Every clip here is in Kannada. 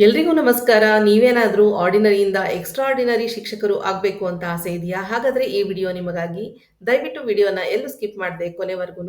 ಎಲ್ರಿಗೂ ನಮಸ್ಕಾರ. ನೀವೇನಾದ್ರೂ ಆರ್ಡಿನರಿಯಿಂದ ಎಕ್ಸ್ಟ್ರಾ ಆರ್ಡಿನರಿ ಶಿಕ್ಷಕರು ಆಗ್ಬೇಕು ಅಂತ ಆಸೆ ಇದೆಯಾ? ಹಾಗಾದ್ರೆ ಈ ವಿಡಿಯೋ ನಿಮಗಾಗಿ. ದಯವಿಟ್ಟು ವಿಡಿಯೋನ ಎಲ್ಲೂ ಸ್ಕಿಪ್ ಮಾಡದೆ ಕೊನೆವರೆಗೂ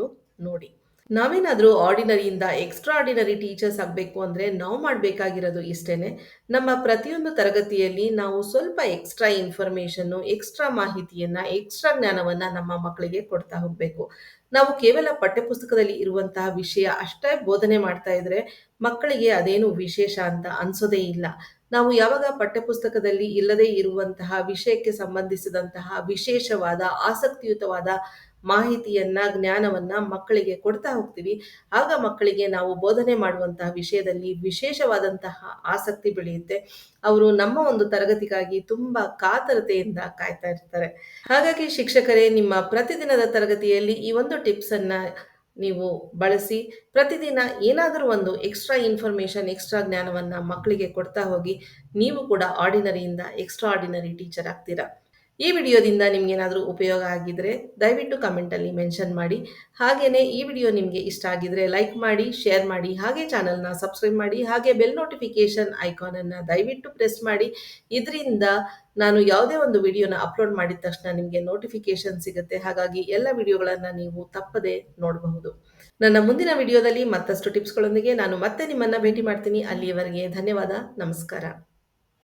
ನೋಡಿ. ನಾವೇನಾದ್ರೂ ಆರ್ಡಿನರಿಯಿಂದ ಎಕ್ಸ್ಟ್ರಾ ಆರ್ಡಿನರಿ ಟೀಚರ್ಸ್ ಆಗಬೇಕು ಅಂದ್ರೆ ನಾವು ಮಾಡಬೇಕಾಗಿರೋದು ಇಷ್ಟೇನೆ. ನಮ್ಮ ಪ್ರತಿಯೊಂದು ತರಗತಿಯಲ್ಲಿ ನಾವು ಸ್ವಲ್ಪ ಎಕ್ಸ್ಟ್ರಾ ಇನ್ಫಾರ್ಮೇಷನ್, ಎಕ್ಸ್ಟ್ರಾ ಮಾಹಿತಿಯನ್ನ, ಎಕ್ಸ್ಟ್ರಾ ಜ್ಞಾನವನ್ನ ನಮ್ಮ ಮಕ್ಕಳಿಗೆ ಕೊಡ್ತಾ ಹೋಗ್ಬೇಕು. ನಾವು ಕೇವಲ ಪಠ್ಯಪುಸ್ತಕದಲ್ಲಿ ಇರುವಂತಹ ವಿಷಯ ಅಷ್ಟೇ ಬೋಧನೆ ಮಾಡ್ತಾ ಇದ್ರೆ ಮಕ್ಕಳಿಗೆ ಅದೇನು ವಿಶೇಷ ಅಂತ ಅನ್ಸೋದೇ ಇಲ್ಲ. ನಾವು ಯಾವಾಗ ಪಠ್ಯಪುಸ್ತಕದಲ್ಲಿ ಇಲ್ಲದೇ ಇರುವಂತಹ ವಿಷಯಕ್ಕೆ ಸಂಬಂಧಿಸಿದಂತಹ ವಿಶೇಷವಾದ, ಆಸಕ್ತಿಯುತವಾದ ಮಾಹಿತಿಯನ್ನ, ಜ್ಞಾನವನ್ನ ಮಕ್ಕಳಿಗೆ ಕೊಡ್ತಾ ಹೋಗ್ತೀವಿ. ಆಗ ಮಕ್ಕಳಿಗೆ ನಾವು ಬೋಧನೆ ಮಾಡುವಂತಹ ವಿಷಯದಲ್ಲಿ ವಿಶೇಷವಾದಂತಹ ಆಸಕ್ತಿ ಬೆಳೆಯುತ್ತೆ. ಅವರು ನಮ್ಮ ಒಂದು ತರಗತಿಗಾಗಿ ತುಂಬಾ ಕಾತರತೆಯಿಂದ ಕಾಯ್ತಾ ಇರ್ತಾರೆ. ಹಾಗಾಗಿ ಶಿಕ್ಷಕರೇ, ನಿಮ್ಮ ಪ್ರತಿದಿನದ ತರಗತಿಯಲ್ಲಿ ಈ ಒಂದು ಟಿಪ್ಸ್ ಅನ್ನ ನೀವು ಬಳಸಿ ಪ್ರತಿದಿನ ಏನಾದರೂ ಒಂದು ಎಕ್ಸ್ಟ್ರಾ ಇನ್ಫಾರ್ಮೇಷನ್, ಎಕ್ಸ್ಟ್ರಾ ಜ್ಞಾನವನ್ನ ಮಕ್ಕಳಿಗೆ ಕೊಡ್ತಾ ಹೋಗಿ. ನೀವು ಕೂಡ ಆರ್ಡಿನರಿಯಿಂದ ಎಕ್ಸ್ಟ್ರಾ ಆರ್ಡಿನರಿ ಟೀಚರ್ ಆಗ್ತೀರಾ. ಈ ವಿಡಿಯೋದಿಂದ ನಿಮ್ಗೇನಾದರೂ ಉಪಯೋಗ ಆಗಿದ್ರೆ ದಯವಿಟ್ಟು ಕಮೆಂಟಲ್ಲಿ ಮೆನ್ಷನ್ ಮಾಡಿ. ಹಾಗೇನೇ ಈ ವಿಡಿಯೋ ನಿಮಗೆ ಇಷ್ಟ ಆಗಿದ್ರೆ ಲೈಕ್ ಮಾಡಿ, ಶೇರ್ ಮಾಡಿ, ಹಾಗೆ ಚಾನಲ್ನ ಸಬ್ಸ್ಕ್ರೈಬ್ ಮಾಡಿ, ಹಾಗೆ ಬೆಲ್ ನೋಟಿಫಿಕೇಶನ್ ಐಕಾನ್ ಅನ್ನ ದಯವಿಟ್ಟು ಪ್ರೆಸ್ ಮಾಡಿ. ಇದರಿಂದ ನಾನು ಯಾವುದೇ ಒಂದು ವಿಡಿಯೋನ ಅಪ್ಲೋಡ್ ಮಾಡಿದ ತಕ್ಷಣ ನಿಮಗೆ ನೋಟಿಫಿಕೇಶನ್ ಸಿಗುತ್ತೆ. ಹಾಗಾಗಿ ಎಲ್ಲ ವಿಡಿಯೋಗಳನ್ನ ನೀವು ತಪ್ಪದೆ ನೋಡಬಹುದು. ನನ್ನ ಮುಂದಿನ ವಿಡಿಯೋದಲ್ಲಿ ಮತ್ತಷ್ಟು ಟಿಪ್ಸ್ಗಳೊಂದಿಗೆ ನಾನು ಮತ್ತೆ ನಿಮ್ಮನ್ನ ಭೇಟಿ ಮಾಡ್ತೀನಿ. ಅಲ್ಲಿಯವರೆಗೆ ಧನ್ಯವಾದ. ನಮಸ್ಕಾರ.